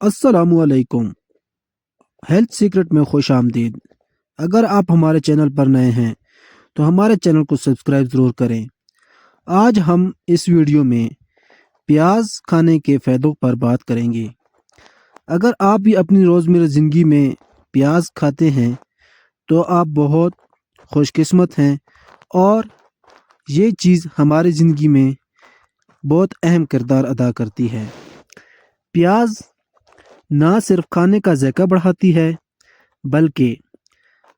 अस्सलाम वालेकुम। Health secret में खुश आमदीद। अगर आप हमारे चैनल पर नए हैं तो हमारे चैनल को सब्सक्राइब ज़रूर करें। आज हम इस वीडियो में प्याज खाने के फ़ायदों पर बात करेंगे। अगर आप भी अपनी रोज़मर्रा ज़िंदगी में प्याज खाते हैं तो आप बहुत खुशकिस्मत हैं और ये चीज़ हमारी ज़िंदगी में बहुत अहम किरदार अदा करती है। प्याज ना सिर्फ खाने का ज़ायका बढ़ाती है बल्कि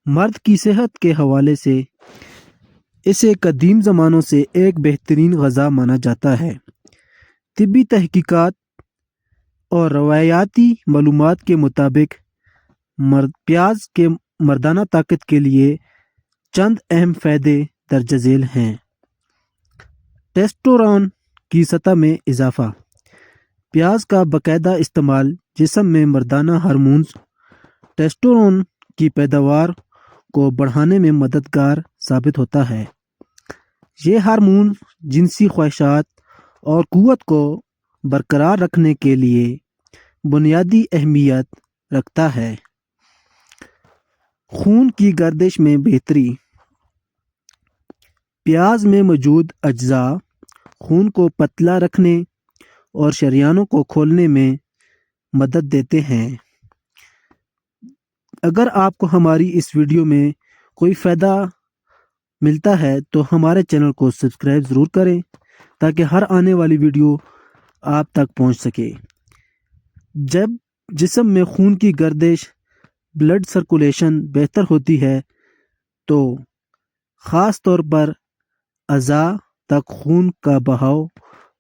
मर्द की सेहत के हवाले से इसे कदीम ज़मानों से एक बेहतरीन ग़ज़ा माना जाता है। तिब्बी तहकीकात और रवायाती मालूमात के मुताबिक प्याज के मर्दाना ताकत के लिए चंद अहम फ़ायदे दर्ज झेल हैं। टेस्टोस्टेरोन की सतह में इजाफ़ा। प्याज का बाकायदा इस्तेमाल जिस्म में मर्दाना हार्मोन्स टेस्टोस्टेरोन की पैदावार को बढ़ाने में मददगार साबित होता है। ये हार्मोन जिनसी ख्वाहिशात और क़ुव्वत को बरकरार रखने के लिए बुनियादी अहमियत रखता है। खून की गर्दिश में बेहतरी। प्याज में मौजूद अज्जा खून को पतला रखने और शरियानों को खोलने में मदद देते हैं। अगर आपको हमारी इस वीडियो में कोई फ़ायदा मिलता है तो हमारे चैनल को सब्सक्राइब ज़रूर करें ताकि हर आने वाली वीडियो आप तक पहुंच सके। जब जिस्म में खून की गर्दिश ब्लड सर्कुलेशन बेहतर होती है तो ख़ास तौर पर अज़ा तक खून का बहाव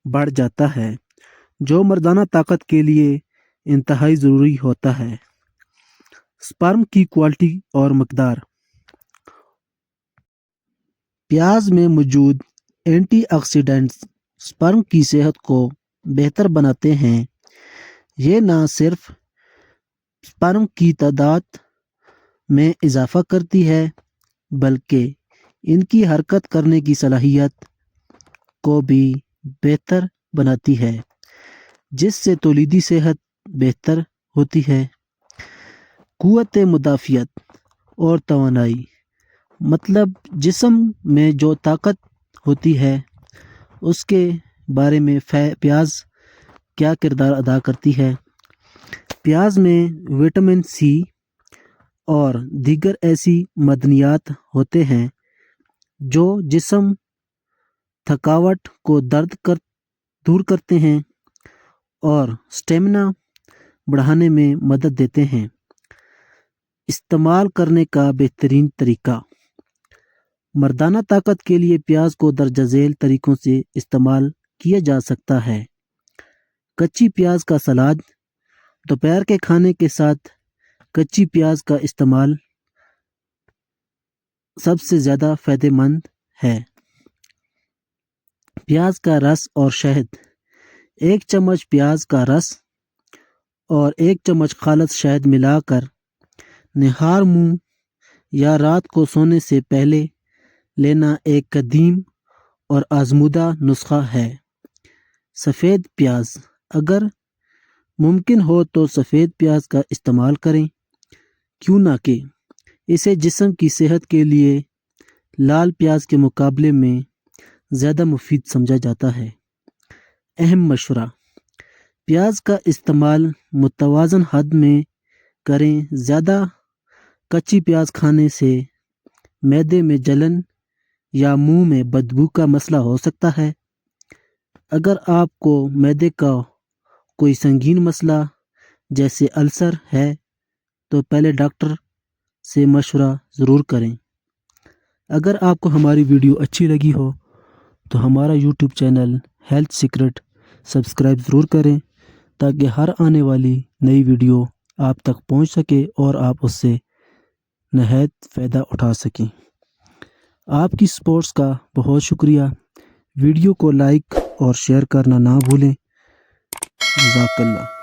बढ़ जाता है जो मर्दाना ताकत के लिए इंतहाई ज़रूरी होता है। स्पर्म की क्वालिटी और मकदार। प्याज में मौजूद एंटीऑक्सीडेंट्स स्पर्म की सेहत को बेहतर बनाते हैं। ये न सिर्फ स्पर्म की तादाद में इजाफ़ा करती है बल्कि इनकी हरकत करने की सलाहियत को भी बेहतर बनाती है जिससे तौलीदी सेहत बेहतर होती है। क़ुव्वत मुदाफ़ियत और तवानाई। मतलब जिस्म में जो ताकत होती है उसके बारे में प्याज क्या किरदार अदा करती है। प्याज में विटामिन सी और दीगर ऐसी मदनियात होते हैं जो जिस्म थकावट को दूर करते हैं और स्टेमिना बढ़ाने में मदद देते हैं। इस्तेमाल करने का बेहतरीन तरीका। मर्दाना ताकत के लिए प्याज को दर्ज झेल तरीक़ों से इस्तेमाल किया जा सकता है। कच्ची प्याज का सलाद। दोपहर के खाने के साथ कच्ची प्याज का इस्तेमाल सबसे ज़्यादा फ़ायदेमंद है। प्याज का रस और शहद। 1 चम्मच प्याज का रस और 1 चम्मच खालिस शहद मिलाकर निहार मुंह या रात को सोने से पहले लेना एक कदीम और आजमूदा नुस्खा है। सफ़ेद प्याज। अगर मुमकिन हो तो सफ़ेद प्याज का इस्तेमाल करें, क्यों ना कि इसे जिस्म की सेहत के लिए लाल प्याज के मुकाबले में ज़्यादा मुफीद समझा जाता है। अहम मशवरा। प्याज का इस्तेमाल मुतवाज़न हद में करें। ज़्यादा कच्ची प्याज खाने से मैदे में जलन या मुंह में बदबू का मसला हो सकता है। अगर आपको मैदे का कोई संगीन मसला जैसे अल्सर है तो पहले डॉक्टर से मशवरा ज़रूर करें। अगर आपको हमारी वीडियो अच्छी लगी हो तो हमारा YouTube channel health secret subscribe ज़रूर करें ताकि हर आने वाली नई वीडियो आप तक पहुंच सके और आप उससे नहायत फ़ायदा उठा सकें। आपकी सपोर्ट्स का बहुत शुक्रिया। वीडियो को लाइक और शेयर करना ना भूलें। जज़ाकल्लाह।